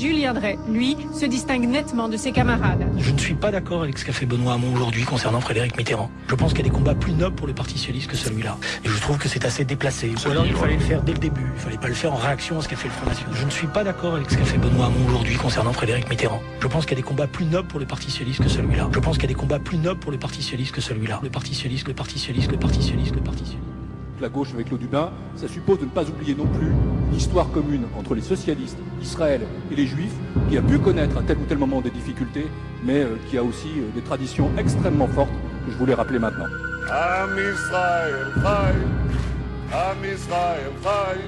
Julien Drey, lui, se distingue nettement de ses camarades. Je ne suis pas d'accord avec ce qu'a fait Benoît Hamon aujourd'hui concernant Frédéric Mitterrand. Je pense qu'il y a des combats plus nobles pour le Parti socialiste que celui-là. Et je trouve que c'est assez déplacé. Ou alors il fallait le faire dès le début. Il fallait pas le faire en réaction à ce qu'a fait le Front National. Je ne suis pas d'accord avec ce qu'a fait Benoît Hamon aujourd'hui concernant Frédéric Mitterrand. Je pense qu'il y a des combats plus nobles pour le Parti socialiste que celui-là. Je pense qu'il y a des combats plus nobles pour le Parti socialiste que celui-là. Le Parti socialiste, le Parti socialiste, le Parti socialiste, le Parti socialiste. La gauche avec Claude Dubin, ça suppose de ne pas oublier non plus l'histoire commune entre les socialistes, Israël et les juifs, qui a pu connaître à tel ou tel moment des difficultés, mais qui a aussi des traditions extrêmement fortes que je voulais rappeler maintenant. Am Israël Chai, Am Israël Chai,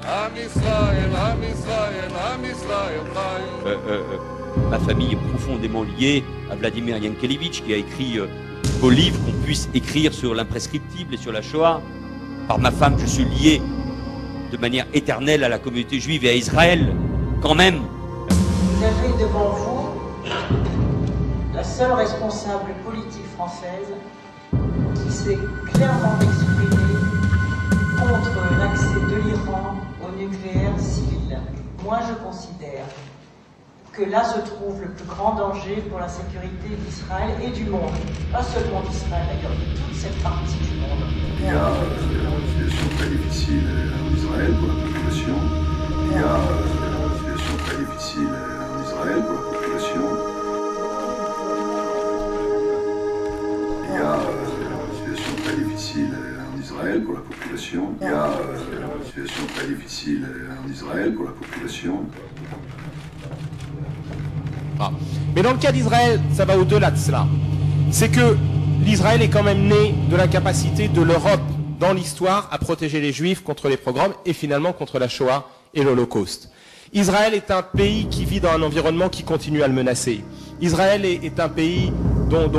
Am Israël, Am Israël, Am Israël Chai. Ma famille est profondément liée à Vladimir Yankelevitch, qui a écrit beaux livres qu'on puisse écrire sur l'imprescriptible et sur la Shoah. Par ma femme, je suis lié de manière éternelle à la communauté juive et à Israël, quand même. Vous avez devant vous la seule responsable politique française qui s'est clairement exprimée contre l'accès de l'Iran au nucléaire civil. Moi, je considère que là se trouve le plus grand danger pour la sécurité d'Israël et du monde. Pas seulement d'Israël, d'ailleurs, de toute cette partie du monde. Il y a une situation très difficile en Israël pour la population. Il y a une situation très difficile en Israël pour la population. Il y a une situation très difficile en Israël pour la population. Il y a une situation très difficile en Israël pour la population. Ah. Mais dans le cas d'Israël, ça va au-delà de cela. C'est que l'Israël est quand même né de la capacité de l'Europe dans l'histoire à protéger les Juifs contre les pogroms et finalement contre la Shoah et l'Holocauste. Israël est un pays qui vit dans un environnement qui continue à le menacer. Israël est un pays dont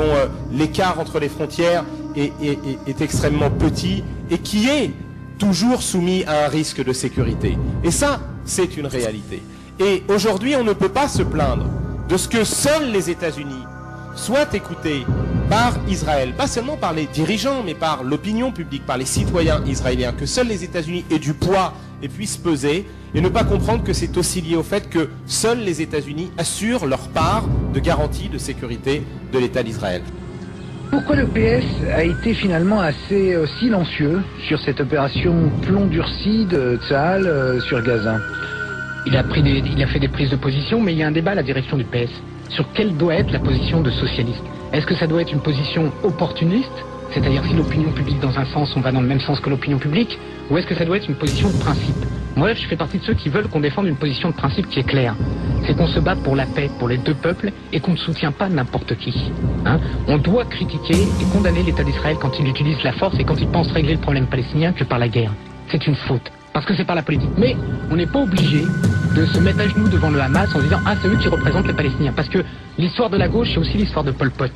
l'écart entre les frontières est extrêmement petit et qui est toujours soumis à un risque de sécurité. Et ça, c'est une réalité. Et aujourd'hui, on ne peut pas se plaindre de ce que seuls les États-Unis soient écoutés par Israël, pas seulement par les dirigeants, mais par l'opinion publique, par les citoyens israéliens, que seuls les États-Unis aient du poids et puissent peser, et ne pas comprendre que c'est aussi lié au fait que seuls les États-Unis assurent leur part de garantie de sécurité de l'État d'Israël. Pourquoi le PS a été finalement assez silencieux sur cette opération plomb durci de Tsahal sur Gaza? Il a fait des prises de position, mais il y a un débat à la direction du PS sur quelle doit être la position de socialiste. Est-ce que ça doit être une position opportuniste, c'est-à-dire si l'opinion publique dans un sens, on va dans le même sens que l'opinion publique, ou est-ce que ça doit être une position de principe? Moi, je fais partie de ceux qui veulent qu'on défende une position de principe qui est claire. C'est qu'on se bat pour la paix, pour les deux peuples, et qu'on ne soutient pas n'importe qui. On doit critiquer et condamner l'État d'Israël quand il utilise la force et quand il pense régler le problème palestinien que par la guerre. C'est une faute. Parce que c'est par la politique. Mais on n'est pas obligé de se mettre à genoux devant le Hamas en se disant « Ah, c'est eux qui représentent les Palestiniens ». Parce que l'histoire de la gauche, c'est aussi l'histoire de Pol Pot.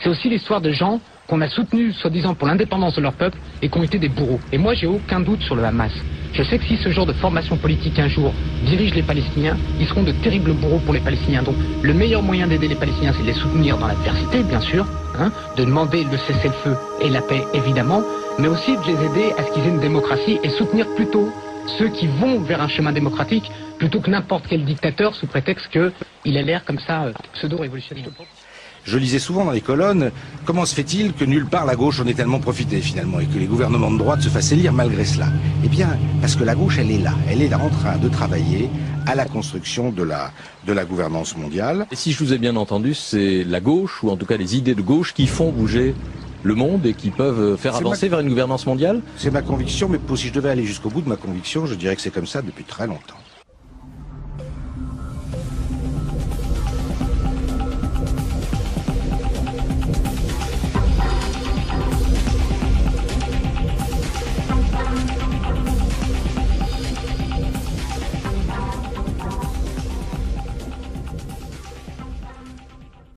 C'est aussi l'histoire de gens qu'on a soutenus, soi-disant, pour l'indépendance de leur peuple et qui ont été des bourreaux. Et moi, j'ai aucun doute sur le Hamas. Je sais que si ce genre de formation politique un jour dirige les Palestiniens, ils seront de terribles bourreaux pour les Palestiniens. Donc le meilleur moyen d'aider les Palestiniens, c'est de les soutenir dans l'adversité, bien sûr, de demander le cessez-le-feu et la paix, évidemment, mais aussi de les aider à ce qu'ils aient une démocratie et soutenir plutôt ceux qui vont vers un chemin démocratique plutôt que n'importe quel dictateur sous prétexte qu'il a l'air comme ça pseudo-révolutionnaire. Je lisais souvent dans les colonnes, comment se fait-il que nulle part la gauche en ait tellement profité finalement et que les gouvernements de droite se fassent élire malgré cela? Eh bien, parce que la gauche, elle est là en train de travailler à la construction de la gouvernance mondiale. Et si je vous ai bien entendu, c'est la gauche, ou en tout cas les idées de gauche, qui font bouger le monde et qui peuvent faire avancer vers une gouvernance mondiale? C'est ma conviction, mais si je devais aller jusqu'au bout de ma conviction, je dirais que c'est comme ça depuis très longtemps.